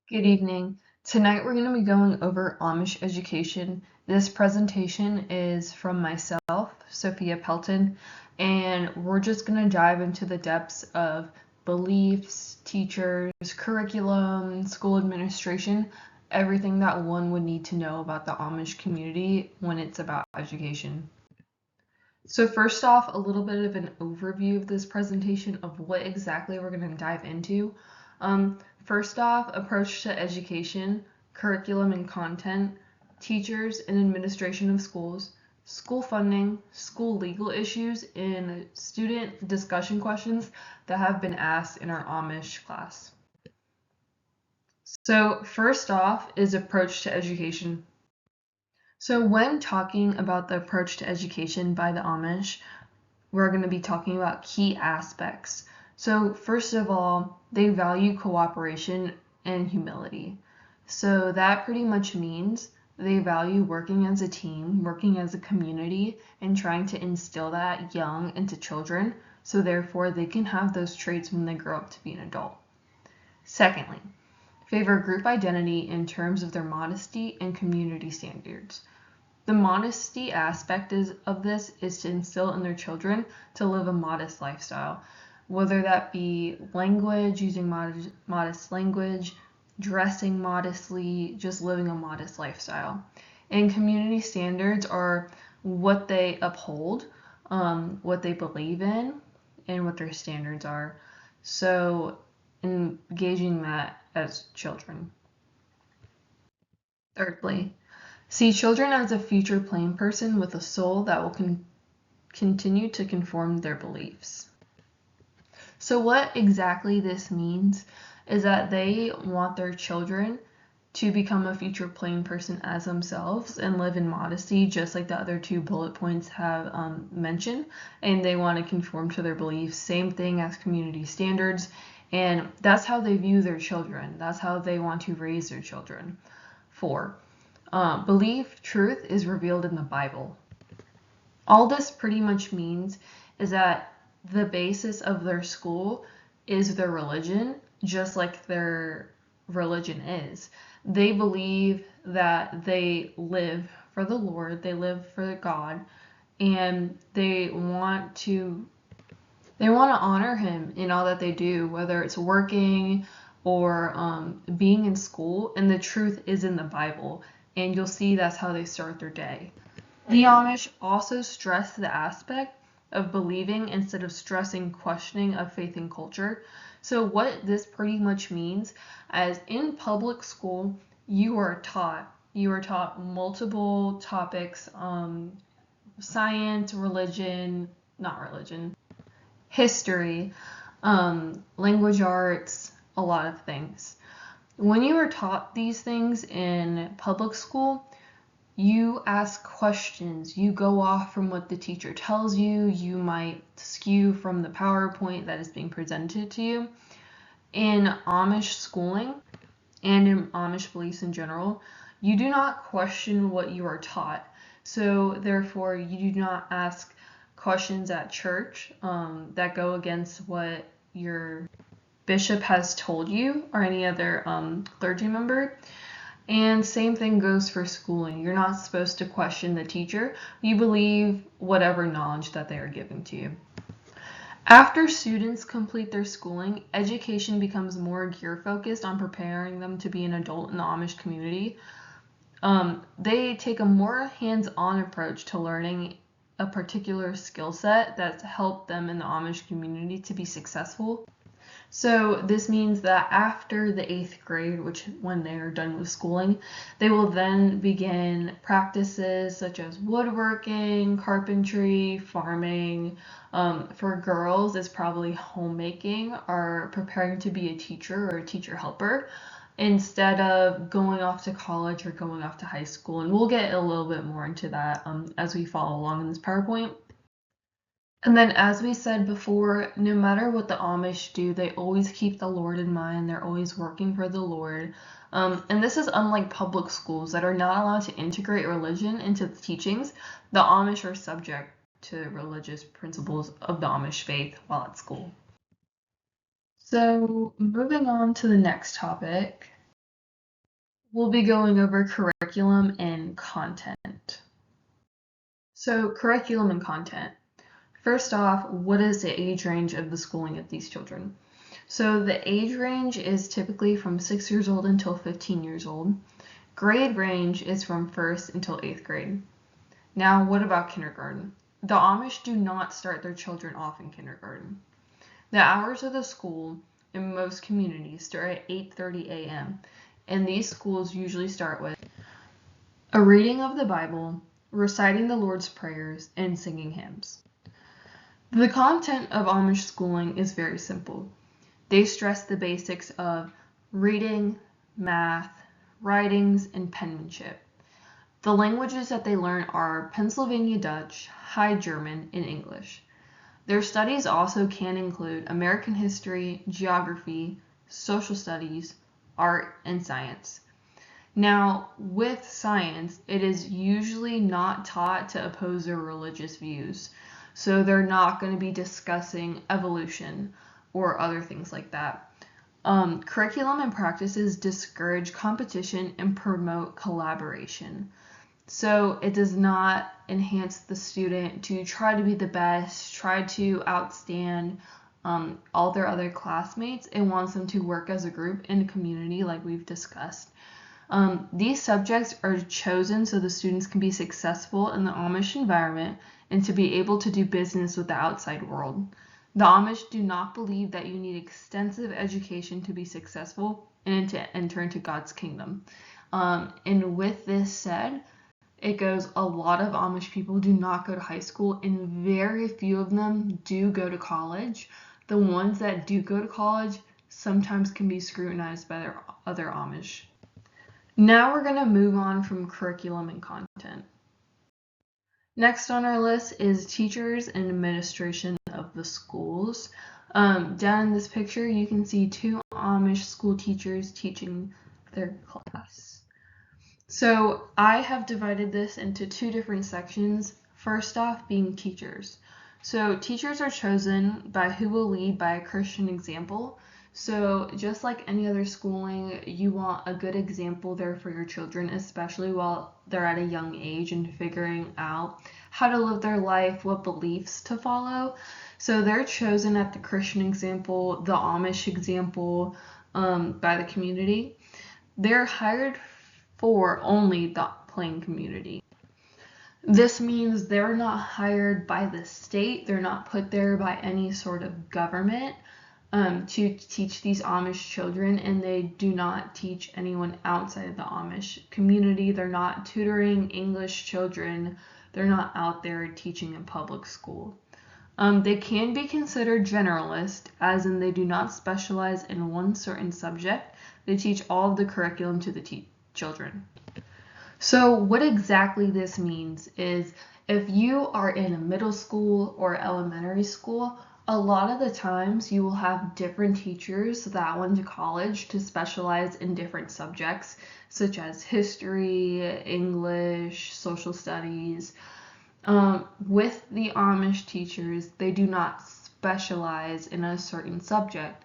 Good evening. Tonight we're going to be going over Amish education. This presentation is from myself, Sophia Pelton, and we're just going to dive into the depths of beliefs, teachers, curriculum, school administration, everything that one would need to know about the Amish community when it's about education. So first off, a little bit of an overview of this presentation of what exactly we're going to dive into. First off, approach to education, curriculum and content, teachers and administration of schools, school funding, school legal issues, and student discussion questions that have been asked in our Amish class. So first off is approach to education. So when talking about the approach to education by the Amish, we're going to be talking about key aspects. So first of all, they value cooperation and humility. So that pretty much means they value working as a team, working as a community, and trying to instill that young into children, so therefore they can have those traits when they grow up to be an adult. Secondly, favor group identity in terms of their modesty and community standards. The modesty aspect of this is to instill in their children to live a modest lifestyle, whether that be language, using modest language, dressing modestly, just living a modest lifestyle. And community standards are what they uphold, what they believe in, and what their standards are. So engaging that as children. Thirdly, see children as a future plain person with a soul that will continue to conform their beliefs. So what exactly this means is that they want their children to become a future plain person as themselves and live in modesty, just like the other two bullet points have mentioned, and they want to conform to their beliefs. Same thing as community standards, and that's how they view their children. That's how they want to raise their children. 4. Belief, truth is revealed in the Bible. All this pretty much means is that the basis of their school is their religion, just like their religion is. They believe that they live for the Lord, they live for God, and they want to honor Him in all that they do, whether it's working or being in school, and the truth is in the Bible. And you'll see that's how they start their day. The Amish also stress the aspect of believing instead of stressing questioning of faith and culture. So what this pretty much means, as in public school, you are taught multiple topics, science, history, language arts, a lot of things. When you are taught these things in public school, you ask questions, you go off from what the teacher tells you, you might skew from the PowerPoint that is being presented to you. In Amish schooling and in Amish beliefs in general, you do not question what you are taught. So therefore, you do not ask questions at church that go against what your bishop has told you or any other clergy member. And same thing goes for schooling. You're not supposed to question the teacher. You believe whatever knowledge that they are giving to you. After students complete their schooling, education becomes more gear-focused on preparing them to be an adult in the Amish community. They take a more hands-on approach to learning a particular skill set that's helped them in the Amish community to be successful. So this means that after the 8th grade, when they are done with schooling, they will then begin practices such as woodworking, carpentry, farming. For girls, it's probably homemaking or preparing to be a teacher or a teacher helper instead of going off to college or going off to high school. And we'll get a little bit more into that as we follow along in this PowerPoint. And then, as we said before, no matter what the Amish do, they always keep the Lord in mind. They're always working for the Lord. And this is unlike public schools that are not allowed to integrate religion into the teachings. The Amish are subject to religious principles of the Amish faith while at school. So, moving on to the next topic. We'll be going over curriculum and content. So, curriculum and content. First off, what is the age range of the schooling of these children? So, the age range is typically from 6 years old until 15 years old. Grade range is from 1st until 8th grade. Now, what about kindergarten? The Amish do not start their children off in kindergarten. The hours of the school in most communities start at 8:30 a.m., and these schools usually start with a reading of the Bible, reciting the Lord's prayers, and singing hymns. The content of Amish schooling is very simple. They stress the basics of reading, math, writings, and penmanship. The languages that they learn are Pennsylvania Dutch, High German, and English. Their studies also can include American history, geography, social studies, art, and science. Now, with science, it is usually not taught to oppose their religious views. So they're not going to be discussing evolution or other things like that. Curriculum and practices discourage competition and promote collaboration. So it does not enhance the student to try to be the best, try to outstand all their other classmates. It wants them to work as a group in a community like we've discussed. These subjects are chosen so the students can be successful in the Amish environment and to be able to do business with the outside world. The Amish do not believe that you need extensive education to be successful and to enter into God's kingdom. And with this said, it goes a lot of Amish people do not go to high school, and very few of them do go to college. The ones that do go to college sometimes can be scrutinized by their other Amish. Now we're going to move on from curriculum and content. Next on our list is teachers and administration of the schools. Down in this picture, you can see 2 Amish school teachers teaching their class. So I have divided this into 2 different sections. First off being teachers. So teachers are chosen by who will lead by a Christian example. So just like any other schooling, you want a good example there for your children, especially while they're at a young age and figuring out how to live their life, what beliefs to follow. So they're chosen at the Christian example, the Amish example, by the community. They're hired for only the plain community. This means they're not hired by the state, they're not put there by any sort of government to teach these Amish children, and they do not teach anyone outside of the Amish community. They're not tutoring English children, they're not out there teaching in public school. They can be considered generalist, as in they do not specialize in one certain subject. They teach all of the curriculum to the children. So what exactly this means is if you are in a middle school or elementary school, a lot of the times you will have different teachers that went to college to specialize in different subjects, such as history, English, social studies. With the Amish teachers, they do not specialize in a certain subject.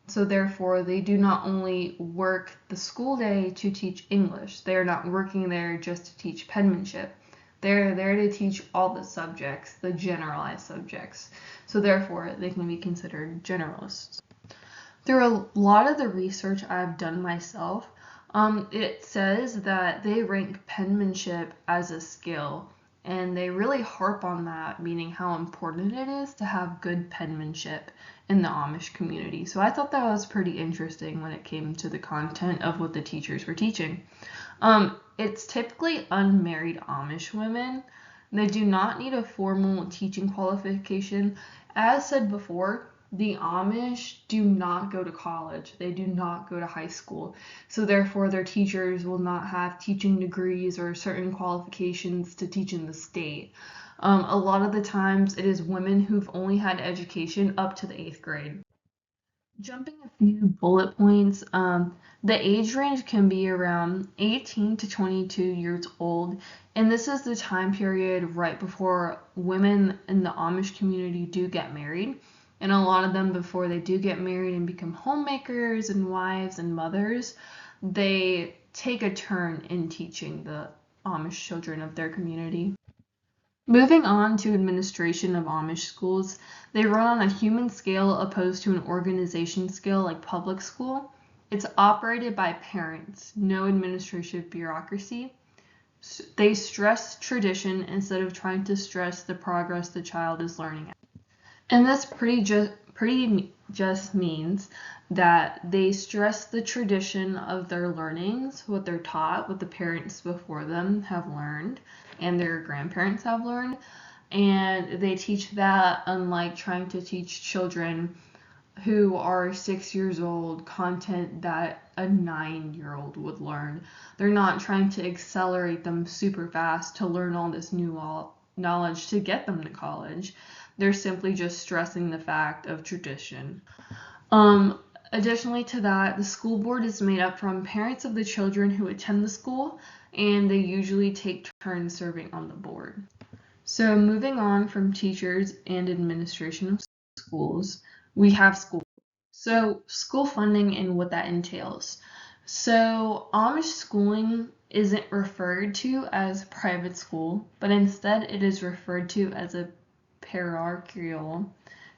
So therefore, they do not only work the school day to teach English. They are not working there just to teach penmanship. They're there to teach all the subjects, the generalized subjects. So therefore, they can be considered generalists. Through a lot of the research I've done myself, it says that they rank penmanship as a skill, and they really harp on that, meaning how important it is to have good penmanship in the Amish community. So I thought that was pretty interesting when it came to the content of what the teachers were teaching. It's typically unmarried Amish women. They do not need a formal teaching qualification. As said before, the Amish do not go to college. They do not go to high school. So therefore, their teachers will not have teaching degrees or certain qualifications to teach in the state. A lot of the times, it is women who've only had education up to the 8th grade. Jumping a few bullet points, the age range can be around 18 to 22 years old, and this is the time period right before women in the Amish community do get married. And a lot of them, before they do get married and become homemakers and wives and mothers, they take a turn in teaching the Amish children of their community. Moving on to administration of Amish schools, they run on a human scale opposed to an organization scale like public school. It's operated by parents, no administrative bureaucracy. They stress tradition instead of trying to stress the progress the child is learning at. And this pretty just means that they stress the tradition of their learnings, what they're taught, what the parents before them have learned, and their grandparents have learned. And they teach that, unlike trying to teach children who are 6 years old content that a 9-year-old would learn. They're not trying to accelerate them super fast to learn all this new knowledge to get them to college. They're simply just stressing the fact of tradition. Additionally to that, the school board is made up from parents of the children who attend the school, and they usually take turns serving on the board. So moving on from teachers and administration of schools, we have school. So school funding and what that entails. So Amish schooling isn't referred to as private school, but instead it is referred to as a parochial,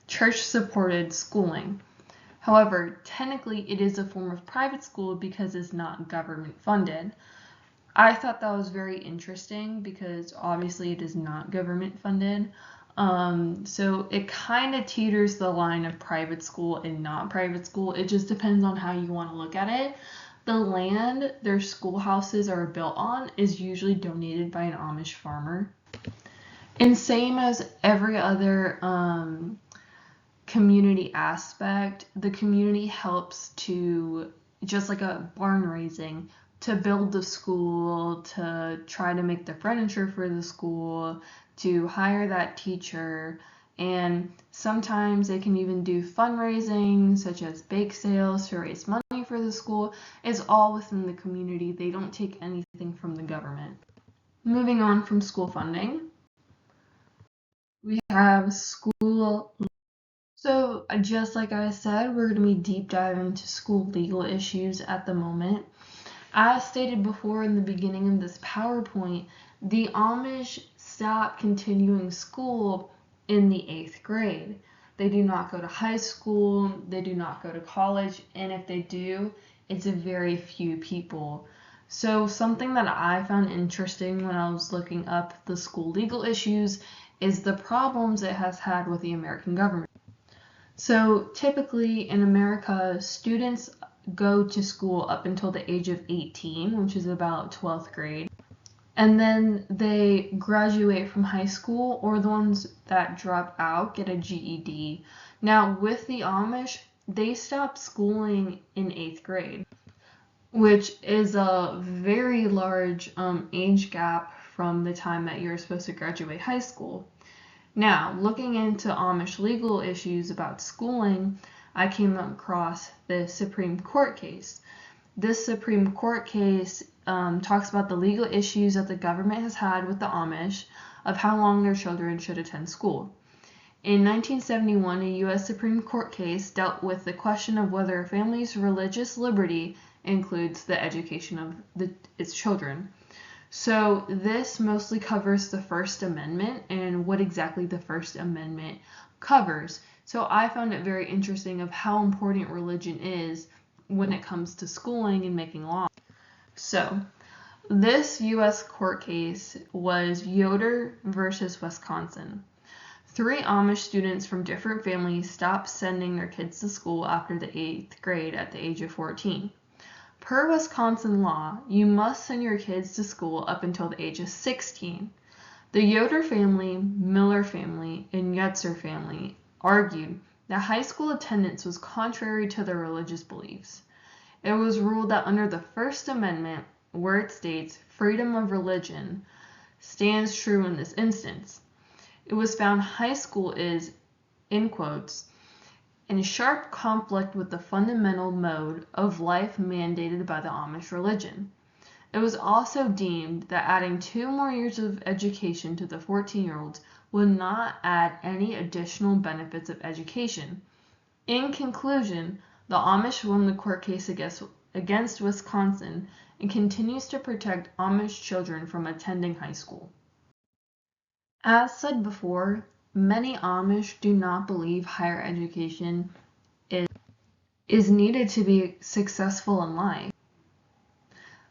church-supported schooling. However, technically it is a form of private school because it's not government funded. I thought that was very interesting because obviously it is not government funded. So it kind of teeters the line of private school and not private school. It just depends on how you want to look at it. The land their schoolhouses are built on is usually donated by an Amish farmer. And same as every other community aspect, the community helps to, just like a barn raising, to build the school, to try to make the furniture for the school, to hire that teacher, and sometimes they can even do fundraising such as bake sales to raise money for the school. It's all within the community. They don't take anything from the government. Moving on from school funding, we have school. So just like I said, we're going to be deep diving into school legal issues at the moment. As stated before in the beginning of this PowerPoint, the Amish stop continuing school in the 8th grade. They do not go to high school, they do not go to college, and if they do, it's a very few people. So something that I found interesting when I was looking up the school legal issues is the problems it has had with the American government. So typically in America, students go to school up until the age of 18, which is about 12th grade. And then they graduate from high school, or the ones that drop out get a GED. Now with the Amish, they stop schooling in 8th grade, which is a very large age gap from the time that you're supposed to graduate high school. Now, looking into Amish legal issues about schooling, I came across the Supreme Court case. This Supreme Court case talks about the legal issues that the government has had with the Amish of how long their children should attend school. In 1971, a U.S. Supreme Court case dealt with the question of whether a family's religious liberty includes the education of its children. So this mostly covers the First Amendment and what exactly the First Amendment covers. So I found it very interesting of how important religion is when it comes to schooling and making law. So this U.S. court case was Yoder versus Wisconsin. 3 Amish students from different families stopped sending their kids to school after the 8th grade at the age of 14. Per Wisconsin law, you must send your kids to school up until the age of 16. The Yoder family, Miller family, and Yetzer family argued that high school attendance was contrary to their religious beliefs. It was ruled that under the First Amendment, where it states freedom of religion, stands true in this instance. It was found high school is, in quotes, in sharp conflict with the fundamental mode of life mandated by the Amish religion. It was also deemed that adding 2 more years of education to the 14-year-olds would not add any additional benefits of education. In conclusion, the Amish won the court case against against Wisconsin and continues to protect Amish children from attending high school. As said before, many Amish do not believe higher education is needed to be successful in life.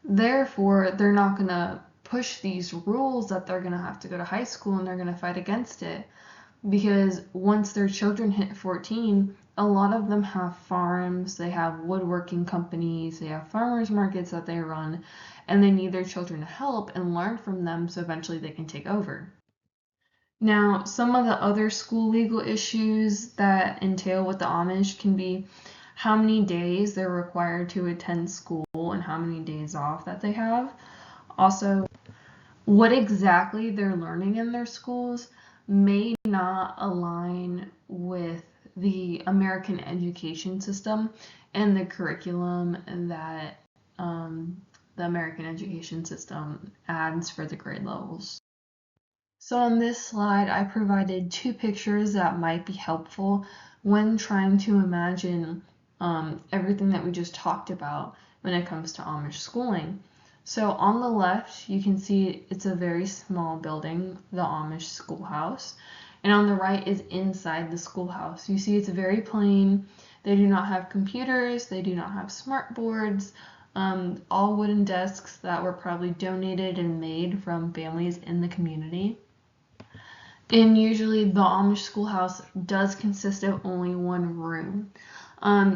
Therefore, they're not going to push these rules that they're going to have to go to high school and they're going to fight against it. Because once their children hit 14, a lot of them have farms, they have woodworking companies, they have farmers markets that they run, and they need their children to help and learn from them so eventually they can take over. Now, some of the other school legal issues that entail with the Amish can be how many days they're required to attend school and how many days off that they have. Also, what exactly they're learning in their schools may not align with the American education system and the curriculum that the American education system adds for the grade levels. So on this slide, I provided two pictures that might be helpful when trying to imagine everything that we just talked about when it comes to Amish schooling. So on the left, you can see it's a very small building, the Amish schoolhouse. And on the right is inside the schoolhouse. You see it's very plain. They do not have computers. They do not have smart boards. All wooden desks that were probably donated and made from families in the community. And usually the Amish schoolhouse does consist of only one room.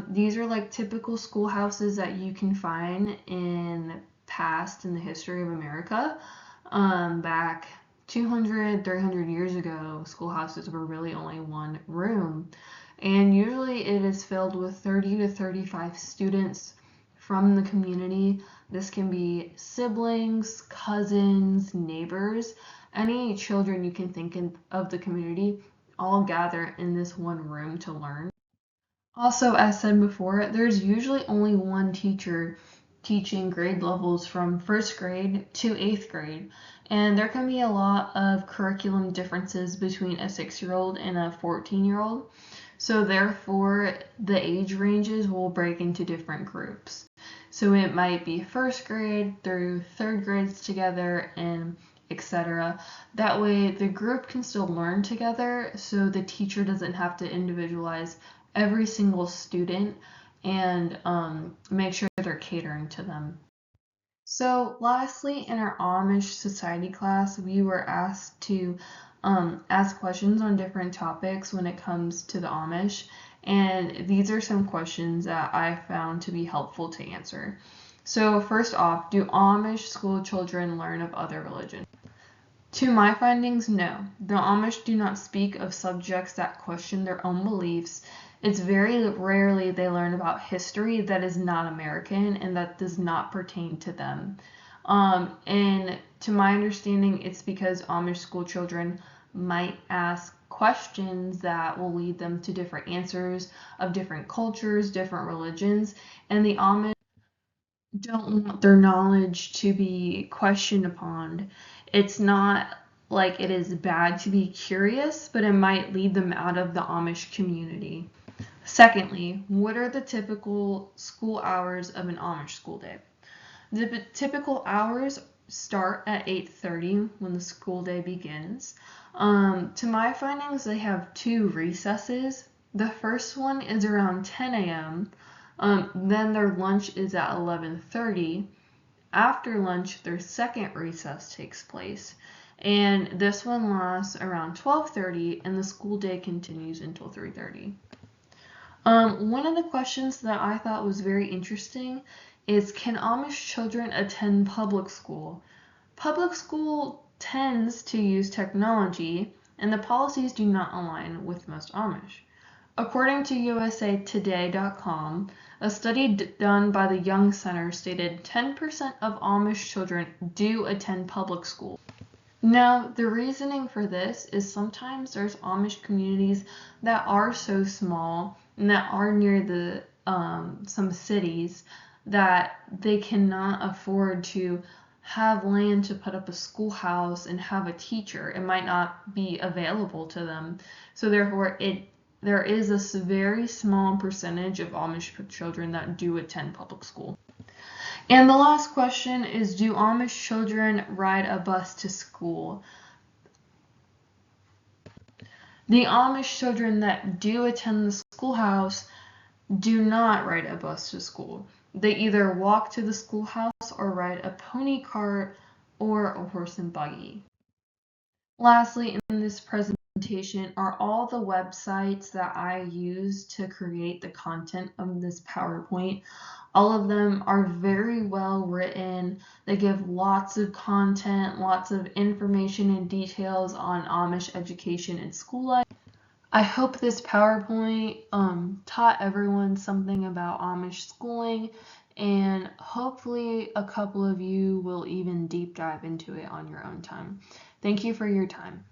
These are like typical schoolhouses that you can find in the history of America. Back 200, 300 years ago, schoolhouses were really only one room. And usually it is filled with 30 to 35 students from the community. This can be siblings, cousins, neighbors, any children you can think of the community all gather in this one room to learn. Also, as said before, there's usually only one teacher teaching grade levels from first grade to 8th grade, and there can be a lot of curriculum differences between a 6-year-old and a 14-year-old. So therefore, the age ranges will break into different groups. So it might be first grade through 3rd grades together and etc. That way the group can still learn together so the teacher doesn't have to individualize every single student and make sure they're catering to them. So lastly, in our Amish society class, we were asked to ask questions on different topics when it comes to the Amish, and these are some questions that I found to be helpful to answer. So first off, do Amish school children learn of other religions? To my findings, no. The Amish do not speak of subjects that question their own beliefs. It's very rarely they learn about history that is not American and that does not pertain to them. And to my understanding, it's because Amish school children might ask questions that will lead them to different answers of different cultures, different religions, and the Amish don't want their knowledge to be questioned upon. It's not like it is bad to be curious, but it might lead them out of the Amish community. Secondly, what are the typical school hours of an Amish school day? The typical hours start at 8:30 when the school day begins. To my findings, they have 2 recesses. The first one is around 10 a.m. Then their lunch is at 11:30. After lunch, their second recess takes place. And this one lasts around 12:30 and the school day continues until 3:30. One of the questions that I thought was very interesting is, can Amish children attend public school? Public school tends to use technology and the policies do not align with most Amish. According to usatoday.com, a study done by the Young Center stated 10% of Amish children do attend public school. Now, the reasoning for this is sometimes there's Amish communities that are so small and that are near the some cities that they cannot afford to have land to put up a schoolhouse and have a teacher. It might not be available to them. So therefore, there is a very small percentage of Amish children that do attend public school. And the last question is, do Amish children ride a bus to school? The Amish children that do attend the schoolhouse do not ride a bus to school. They either walk to the schoolhouse or ride a pony cart or a horse and buggy. Lastly, in this presentation are all the websites that I use to create the content of this PowerPoint. All of them are very well written. They give lots of content, lots of information and details on Amish education and school life. I hope this PowerPoint taught everyone something about Amish schooling, and hopefully a couple of you will even deep dive into it on your own time. Thank you for your time.